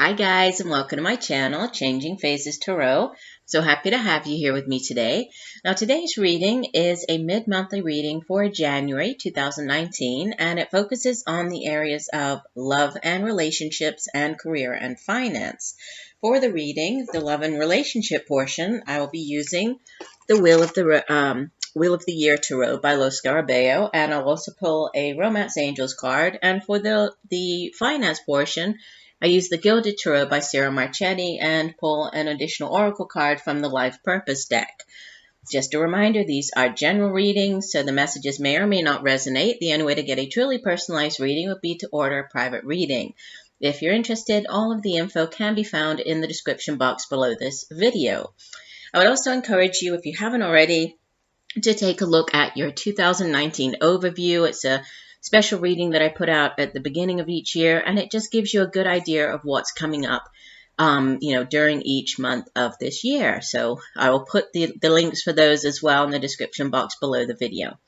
Hi guys, and welcome to my channel, Changing Phases Tarot. So happy to have you here with me today. Now today's reading is a mid-monthly reading for January 2019, and it focuses on the areas of love and relationships and career and finance. For the reading, the love and relationship portion, I will be using the Wheel of the Year Tarot by Los Scarabeo, and I'll also pull a Romance Angels card. And for the finance portion, I use the Gilded Tarot by Sarah Marchetti and pull an additional oracle card from the Life Purpose deck. Just a reminder, these are general readings, so the messages may or may not resonate. The only way to get a truly personalized reading would be to order a private reading. If you're interested, all of the info can be found in the description box below this video. I would also encourage you, if you haven't already, to take a look at your 2019 overview. It's a special reading that I put out at the beginning of each year, and it just gives you a good idea of what's coming up, during each month of this year. So I will put the links for those as well in the description box below the video.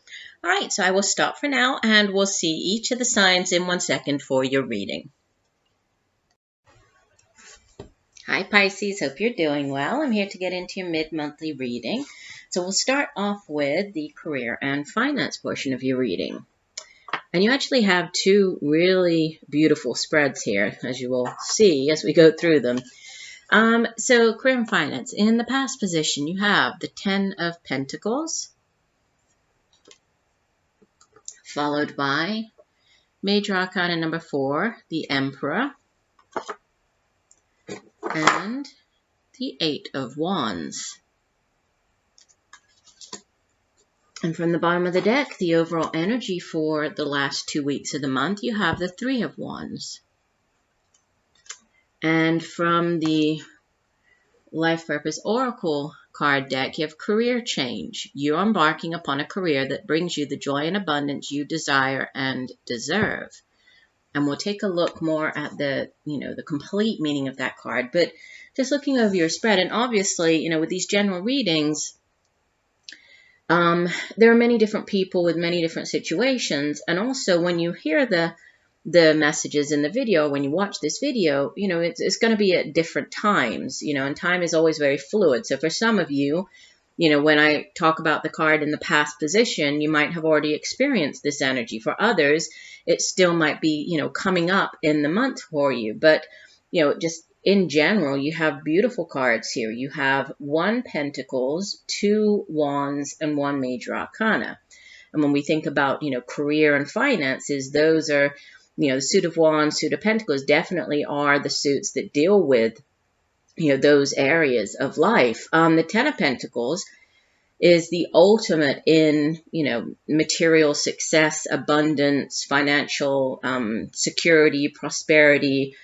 All right, so I will stop for now, and we'll see each of the signs in 1 second for your reading. Hi Pisces, hope you're doing well. I'm here to get into your mid-monthly reading. So we'll start off with the career and finance portion of your reading. And you actually have two really beautiful spreads here, as you will see as we go through them. So career and finance. In the past position, you have the 10 of Pentacles, followed by Major Arcana number 4, the Emperor, and the 8 of Wands. And from the bottom of the deck, the overall energy for the last 2 weeks of the month, you have the 3 of Wands. And from the Life Purpose Oracle card deck, you have career change. You're embarking upon a career that brings you the joy and abundance you desire and deserve. And we'll take a look more at the complete meaning of that card. But just looking over your spread, and obviously, with these general readings, there are many different people with many different situations. And also when you hear the messages in the video, when you watch this video, it's going to be at different times, and time is always very fluid. So for some of you, when I talk about the card in the past position, you might have already experienced this energy. For others, it still might be, coming up in the month for you. But, just in general, you have beautiful cards here. You have 1 Pentacles, 2 Wands, and 1 Major Arcana. And when we think about, career and finances, those are, the suit of Wands, suit of Pentacles definitely are the suits that deal with, those areas of life. The 10 of Pentacles is the ultimate in, material success, abundance, financial security, prosperity.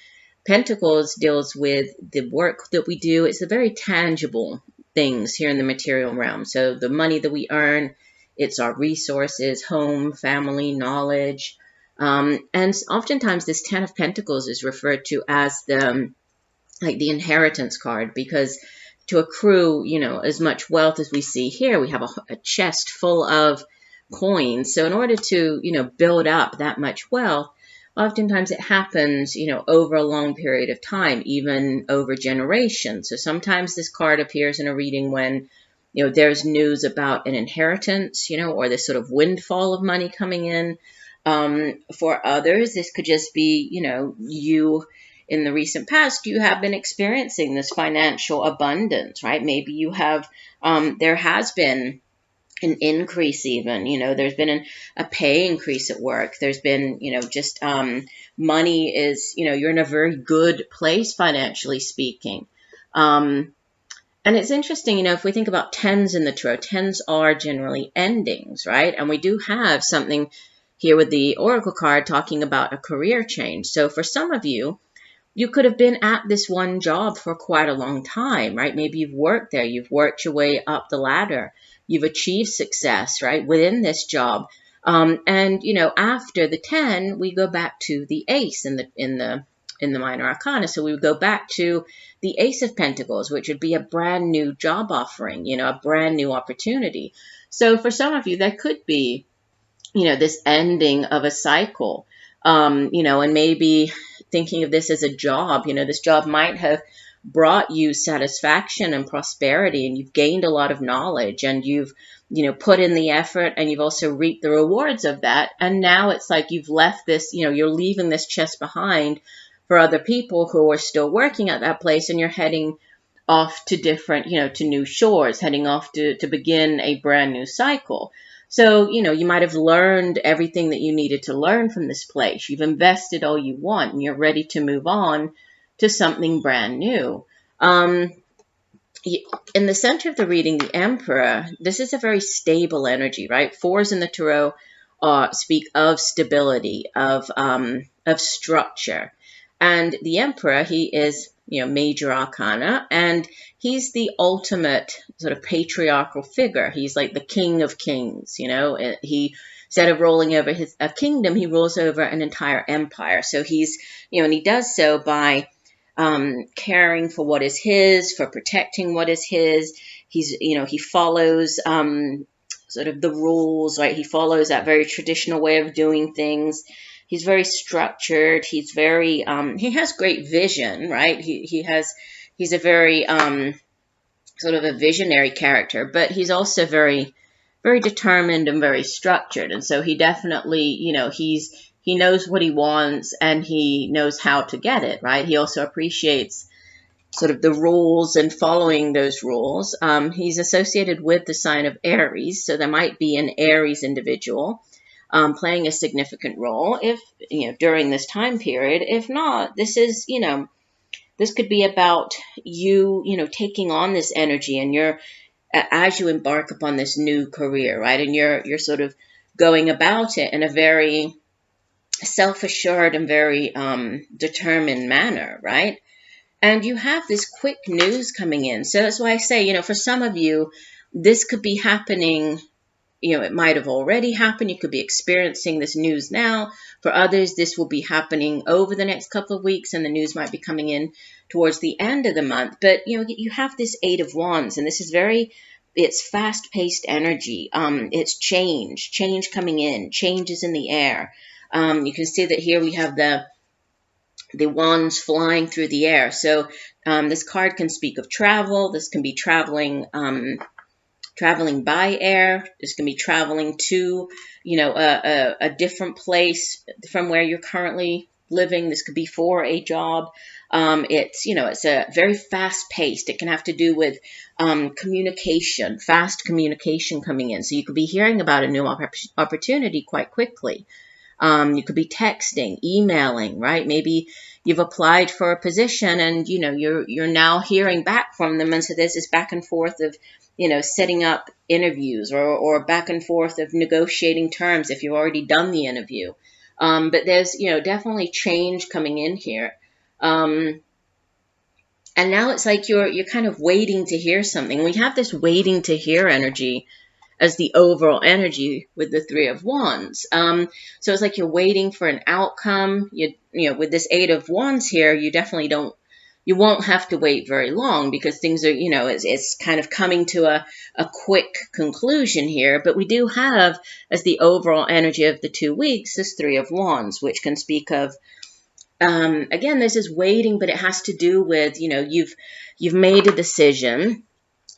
Pentacles deals with the work that we do. It's the very tangible things here in the material realm. So the money that we earn, it's our resources, home, family, knowledge. And oftentimes this 10 of Pentacles is referred to as the inheritance card, because to accrue, as much wealth as we see here, we have a chest full of coins. So in order to, build up that much wealth, oftentimes it happens, over a long period of time, even over generations. So sometimes this card appears in a reading when, there's news about an inheritance, or this sort of windfall of money coming in. For others, this could just be, you in the recent past, you have been experiencing this financial abundance, right? Maybe you have, there has been an increase even, there's been a pay increase at work. There's been, money is, you're in a very good place financially speaking. And it's interesting, if we think about 10s in the tarot, 10s are generally endings, right? And we do have something here with the Oracle card talking about a career change. So for some of you, you could have been at this one job for quite a long time, right? Maybe you've worked there. You've worked your way up the ladder. You've achieved success, right, within this job. And, after the 10, we go back to the Ace in the Minor Arcana. So we would go back to the Ace of Pentacles, which would be a brand new job offering, a brand new opportunity. So for some of you, that could be, this ending of a cycle, and maybe thinking of this as a job. You know, this job might have brought you satisfaction and prosperity, and you've gained a lot of knowledge, and you've, you know, put in the effort, and you've also reaped the rewards of that. And now it's like you've left this, you know, you're leaving this chest behind for other people who are still working at that place, and you're heading off to different, you know, to new shores, heading off to begin a brand new cycle. So, you know, you might have learned everything that you needed to learn from this place. You've invested all you want, and you're ready to move on to something brand new. In the center of the reading, the Emperor, this is a very stable energy, right? Fours in the Tarot speak of stability, of structure. And the Emperor, he is, you know, major arcana, and he's the ultimate sort of patriarchal figure. He's like the king of kings, you know. He, instead of ruling over a kingdom, he rules over an entire empire. So he's, you know, and he does so by caring for what is his, for protecting what is his. He's, you know, he follows sort of the rules, right? He follows that very traditional way of doing things. He's very structured. He's very, he has great vision, right? He's a very, sort of a visionary character, but he's also very, very determined and very structured. And so he definitely, you know, he knows what he wants, and he knows how to get it, right? He also appreciates sort of the rules and following those rules. He's associated with the sign of Aries, so there might be an Aries individual playing a significant role if, you know, during this time period. If not, this is, you know, this could be about you, you know, taking on this energy, and you're, as you embark upon this new career, right? And you're sort of going about it in a very self-assured and very determined manner, right? And you have this quick news coming in. So that's why I say, you know, for some of you, this could be happening. You know, it might have already happened. You could be experiencing this news now. For others, this will be happening over the next couple of weeks, and the news might be coming in towards the end of the month. But, you know, you have this Eight of Wands, and this is it's fast-paced energy. It's change coming in, changes in the air. You can see that here we have the wands flying through the air. So this card can speak of travel. This can be traveling by air. This can be traveling to, you know, a different place from where you're currently living. This could be for a job. It's, you know, it's a very fast paced. It can have to do with communication, fast communication coming in. So you could be hearing about a new opportunity quite quickly. You could be texting, emailing, right? Maybe you've applied for a position, and, you know, you're now hearing back from them. And so there's this back and forth of, you know, setting up interviews, or back and forth of negotiating terms if you've already done the interview. But there's, you know, definitely change coming in here. And now it's like you're kind of waiting to hear something. We have this waiting to hear energy as the overall energy with the Three of Wands. So it's like you're waiting for an outcome. You know, with this Eight of Wands here, you definitely you won't have to wait very long, because things are, you know, it's kind of coming to a quick conclusion here. But we do have, as the overall energy of the 2 weeks, this Three of Wands, which can speak of, again, there's this waiting, but it has to do with, you know, you've made a decision,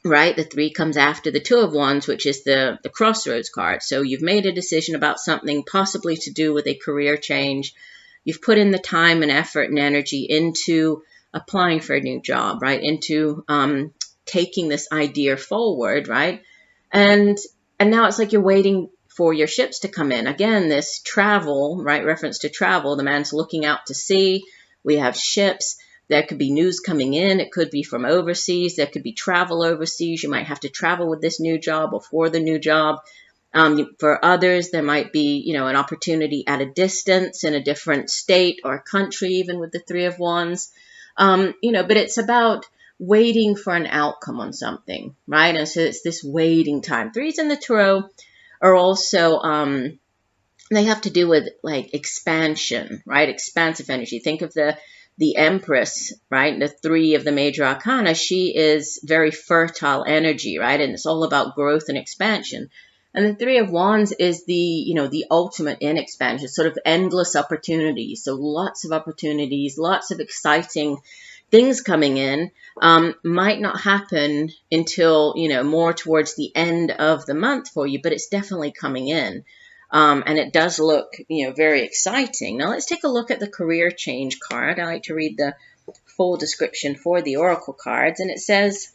right? The 3 comes after the Two of Wands, which is the crossroads card. So you've made a decision about something possibly to do with a career change. You've put in the time and effort and energy into applying for a new job, right? Into taking this idea forward, right? And now it's like you're waiting for your ships to come in. Again, this travel, right? Reference to travel. The man's looking out to sea. We have ships. There could be news coming in. It could be from overseas. There could be travel overseas. You might have to travel with this new job or for the new job. For others, there might be, you know, an opportunity at a distance in a different state or country, even with the Three of Wands. You know, but it's about waiting for an outcome on something, right? And so it's this waiting time. Threes in the Tarot are also, they have to do with like expansion, right? Expansive energy. Think of the Empress, right? The 3 of the major arcana. She is very fertile energy, right? And it's all about growth and expansion. And the Three of Wands is the, you know, the ultimate in expansion, sort of endless opportunities. So lots of opportunities, lots of exciting things coming in. Might not happen until, you know, more towards the end of the month for you, but it's definitely coming in. And it does look, you know, very exciting. Now let's take a look at the career change card. I like to read the full description for the oracle cards, and it says,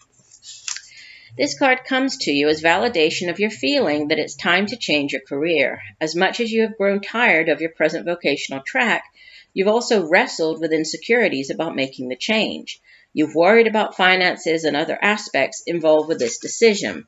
this card comes to you as validation of your feeling that it's time to change your career. As much as you have grown tired of your present vocational track, you've also wrestled with insecurities about making the change. You've worried about finances and other aspects involved with this decision.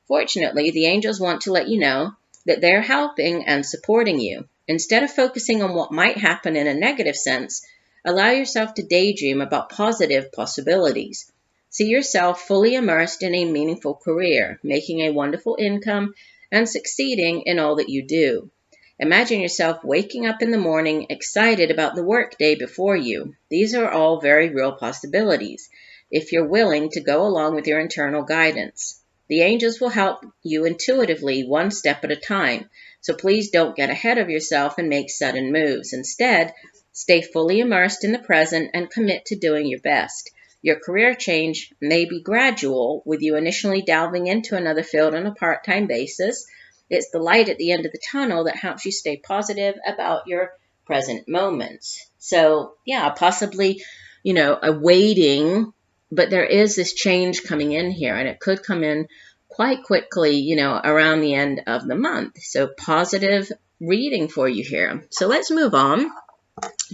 Fortunately, the angels want to let you know that they're helping and supporting you. Instead of focusing on what might happen in a negative sense, allow yourself to daydream about positive possibilities. See yourself fully immersed in a meaningful career, making a wonderful income and succeeding in all that you do. Imagine yourself waking up in the morning excited about the workday before you. These are all very real possibilities, if you're willing to go along with your internal guidance. The angels will help you intuitively, one step at a time, so please don't get ahead of yourself and make sudden moves. Instead, stay fully immersed in the present and commit to doing your best. Your career change may be gradual, with you initially delving into another field on a part-time basis. It's the light at the end of the tunnel that helps you stay positive about your present moments. So, yeah, possibly, you know, awaiting, but there is this change coming in here, and it could come in quite quickly, you know, around the end of the month. So positive reading for you here. So let's move on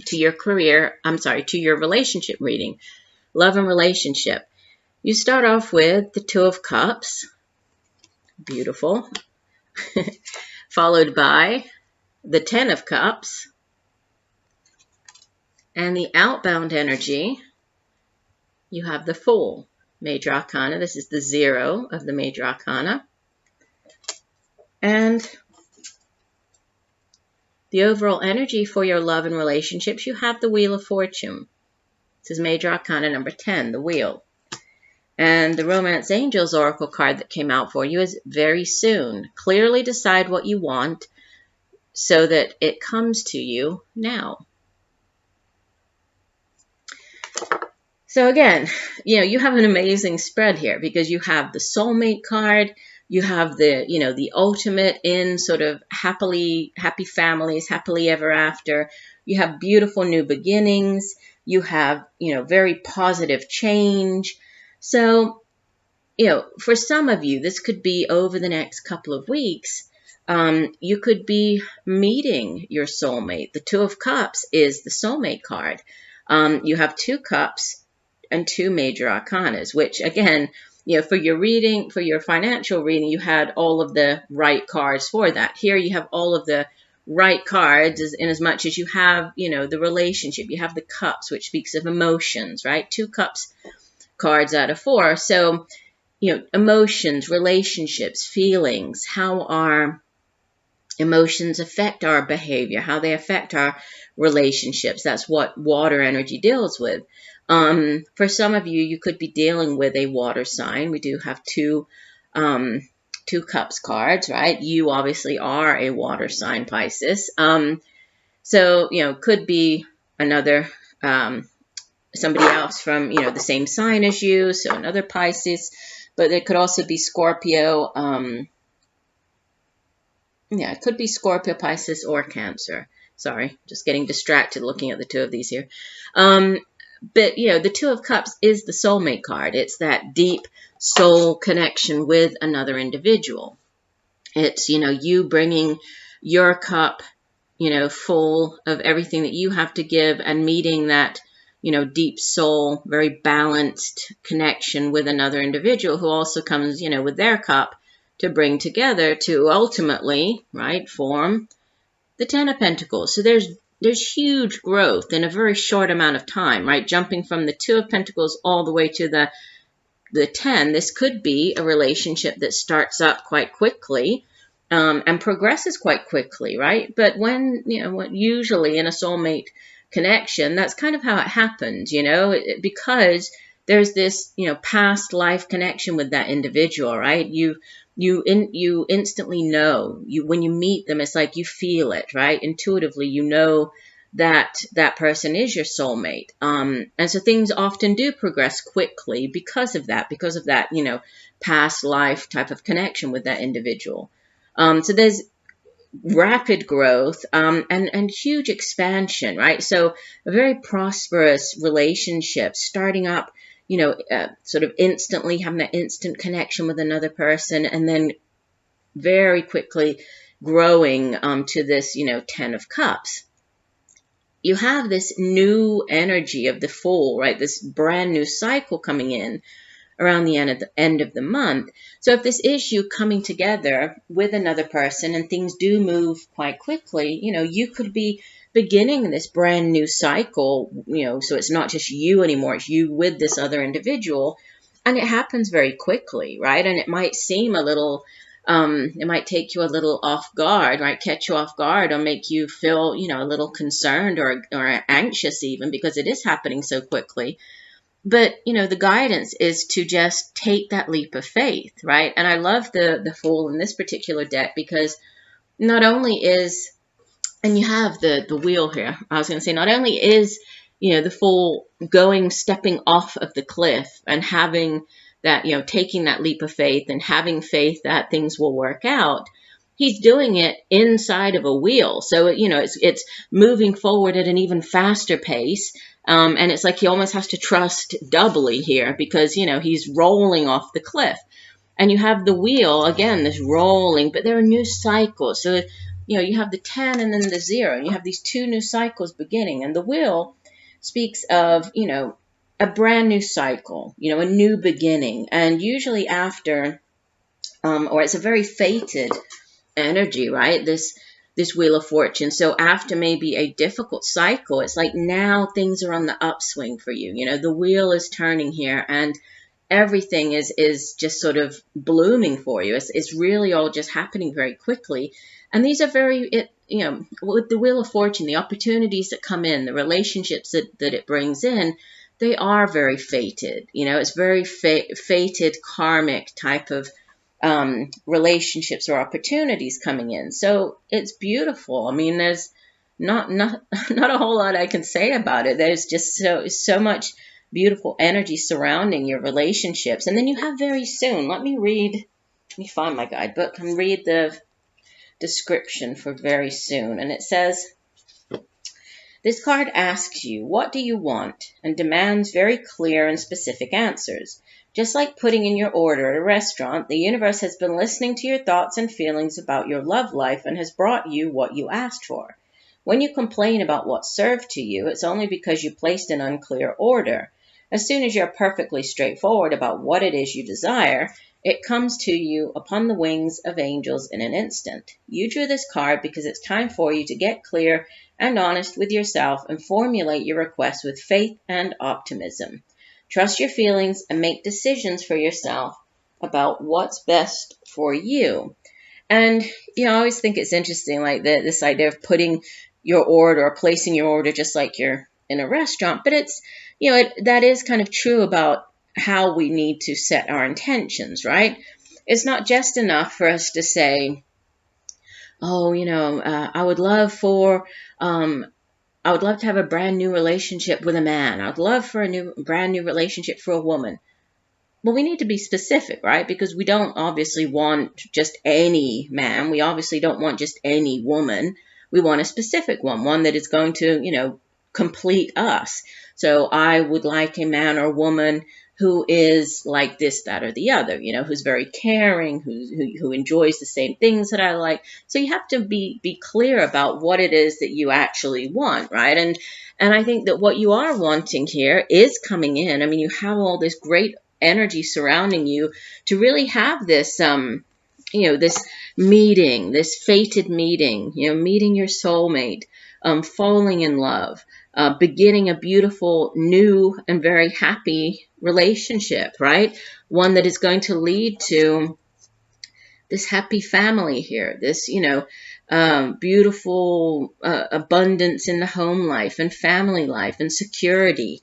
to your to your relationship reading. Love and relationship. You start off with the Two of Cups. Beautiful. Followed by the Ten of Cups. And the outbound energy, you have the Fool. Major Arcana. This is the 0 of the Major Arcana. And the overall energy for your love and relationships, you have the Wheel of Fortune. This is Major Arcana number 10, the Wheel. And the Romance Angels Oracle card that came out for you is very soon. Clearly decide what you want so that it comes to you now. So again, you know, you have an amazing spread here because you have the Soulmate card, you have the, you know, the ultimate in sort of happy families, happily ever after. You have beautiful new beginnings. You have, you know, very positive change. So, you know, for some of you, this could be over the next couple of weeks. You could be meeting your soulmate. The Two of Cups is the soulmate card. You have 2 cups and 2 major arcanas, which again, you know, for your reading, for your financial reading, you had all of the right cards for that. Here you have all of the right cards in as much as you have, you know, the relationship. You have the cups, which speaks of emotions, right? 2 cups cards out of 4. So, you know, emotions, relationships, feelings, how our emotions affect our behavior, how they affect our relationships. That's what water energy deals with. For some of you, you could be dealing with a water sign. We do have 2 cups cards, right? You obviously are a water sign, Pisces. So, you know, could be another, somebody else from, you know, the same sign as you, so another Pisces, but it could also be Scorpio. Yeah, it could be Scorpio, Pisces, or Cancer. Sorry, just getting distracted looking at the 2 of these here. But, you know, the Two of Cups is the soulmate card. It's that deep soul connection with another individual. It's, you know, you bringing your cup, you know, full of everything that you have to give and meeting that, you know, deep soul, very balanced connection with another individual who also comes, you know, with their cup to bring together to ultimately, right, form the 10 of Pentacles. So there's huge growth in a very short amount of time, right? Jumping from the 2 of Pentacles all the way to the 10. This could be a relationship that starts up quite quickly and progresses quite quickly, right? But when, you know, usually in a soulmate connection, that's kind of how it happens, you know, because there's this, past life connection with that individual, right? You instantly know, when you meet them, it's like you feel it, right? Intuitively, you know that that person is your soulmate. And so things often do progress quickly because of that, past life type of connection with that individual. So there's rapid growth, and huge expansion, right? So a very prosperous relationship starting up, sort of instantly having that instant connection with another person, and then very quickly growing to this, 10 of Cups. You have this new energy of the Fool, right? This brand new cycle coming in around the end of the month. So if this is you coming together with another person and things do move quite quickly, you could be beginning this brand new cycle, so it's not just you anymore, it's you with this other individual, and it happens very quickly, right? And it might seem a little, it might take you a little off guard, right? Catch you off guard, or make you feel, a little concerned or anxious even, because it is happening so quickly. But, the guidance is to just take that leap of faith, right? And I love the Fool in this particular deck, because not only is, and you have the Wheel here, I was going to say, not only is, the Fool stepping off of the cliff and having that, taking that leap of faith and having faith that things will work out, he's doing it inside of a wheel. So, it's moving forward at an even faster pace. And it's like he almost has to trust doubly here, because, he's rolling off the cliff. And you have the wheel, again, this rolling, but there are new cycles. So, you have the 10 and then the 0. And you have these two new cycles beginning. And the wheel speaks of, a brand new cycle, a new beginning. And usually after, or it's a very fated energy, right? This Wheel of Fortune. So after maybe a difficult cycle, it's like now things are on the upswing for you. The wheel is turning here, and everything is just sort of blooming for you. It's really all just happening very quickly. And these are with the Wheel of Fortune, the opportunities that come in, the relationships that it brings in, they are very fated. It's very fated, karmic type of relationships or opportunities coming in. So it's beautiful. I mean, there's not a whole lot I can say about it. There's just so much beautiful energy surrounding your relationships. And then you have very soon, let me find my guidebook and read the description for very soon. And it says, this card asks you, what do you want? And demands very clear and specific answers. Just like putting in your order at a restaurant, the universe has been listening to your thoughts and feelings about your love life and has brought you what you asked for. When you complain about what's served to you, it's only because you placed an unclear order. As soon as you're perfectly straightforward about what it is you desire, it comes to you upon the wings of angels in an instant. You drew this card because it's time for you to get clear and honest with yourself and formulate your request with faith and optimism. Trust your feelings and make decisions for yourself about what's best for you. And, I always think it's interesting, like this idea of putting your order or placing your order just like you're in a restaurant. But it's, that is kind of true about how we need to set our intentions, right? It's not just enough for us to say, oh, I would love to have a brand new relationship with a man. I'd love for a brand new relationship for a woman. Well, we need to be specific, right? Because we don't obviously want just any man. We obviously don't want just any woman. We want a specific one that is going to, complete us. So I would like a man or woman who is like this, that, or the other, who's very caring, who enjoys the same things that I like. So you have to be clear about what it is that you actually want, right? And I think that what you are wanting here is coming in. I mean, you have all this great energy surrounding you to really have this, this meeting, this fated meeting, meeting your soulmate, falling in love, beginning a beautiful, new, and very happy relationship, right? One that is going to lead to this happy family here, this, beautiful abundance in the home life and family life and security.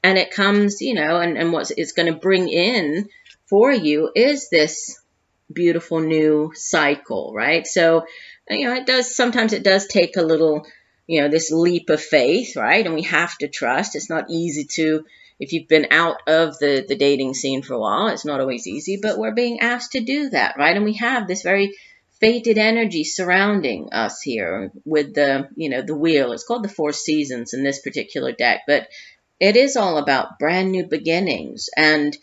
And it comes, you know, and what it's going to bring in for you is this beautiful new cycle, right? So, you know, sometimes it does take a little, you know, this leap of faith, right? And we have to trust. It's not easy to, if you've been out of the dating scene for a while, it's not always easy, but we're being asked to do that, right? And we have this very fated energy surrounding us here with the, you know, the wheel. It's called the Four Seasons in this particular deck, but it is all about brand new beginnings and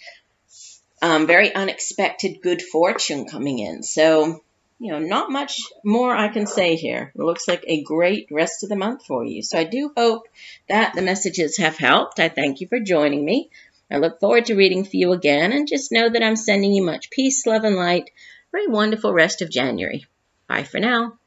very unexpected good fortune coming in. So, you know, not much more I can say here. It looks like a great rest of the month for you. So I do hope that the messages have helped. I thank you for joining me. I look forward to reading for you again, and just know that I'm sending you much peace, love, and light for a wonderful rest of January. Bye for now.